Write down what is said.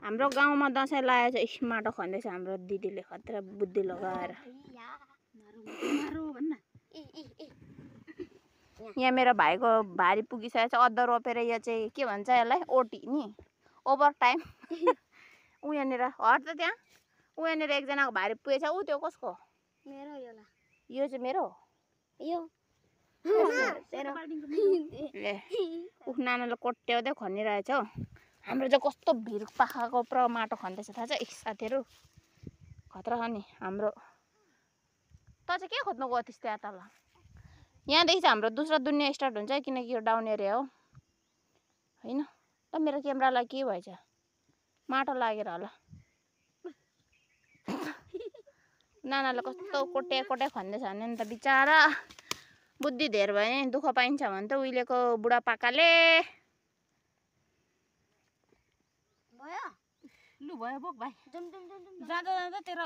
हाम्रो गाउँमा दसैँ लागेको छ माटो खन्दैछ हाम्रो दिदीले खतरा बुद्धि लगाएर। यहाँ मेरो भाइको भारी पुगिसकेको छ अदर रोपेर यो चाहिँ के भन्छ यसलाई ओटी नि ओभर टाइम। उ यहाँनिर हट त त्यहाँ उ यहाँनिर एकजनाको भारी पुगेछ उ त्यो कसको मेरो यो चाहिँ मेरो यो ए उफ नानाले कोट्याउँदै खनिरहेछ हौ। हाम्रो चाहिँ कस्तो भिर पाखाको पुरा माटो खन्दैछ थाहा छ साथीहरू खतरा छ नि हाम्रो। त चाहिँ के खोज्नु गयो त्यस त्यहाँ तल यहाँदेखि चाहिँ हाम्रो दुसरा दुनियाँ स्टार्ट हुन्छ किनकि यो डाउन एरिया हो होइन त। मेरो क्यामेरालाई के भएछ माटो लागेर होला। नानाले कस्तो कोट्या कोट्या खन्दैछ भने नि त बिचारा बुद्धि धेर भयो नि दुःख पाइन्छ भने त उहिलेको बुढापाकाले। भयो लु भयो बोक भाइ जुम जुम जुम जाँदा जाँदा तेरो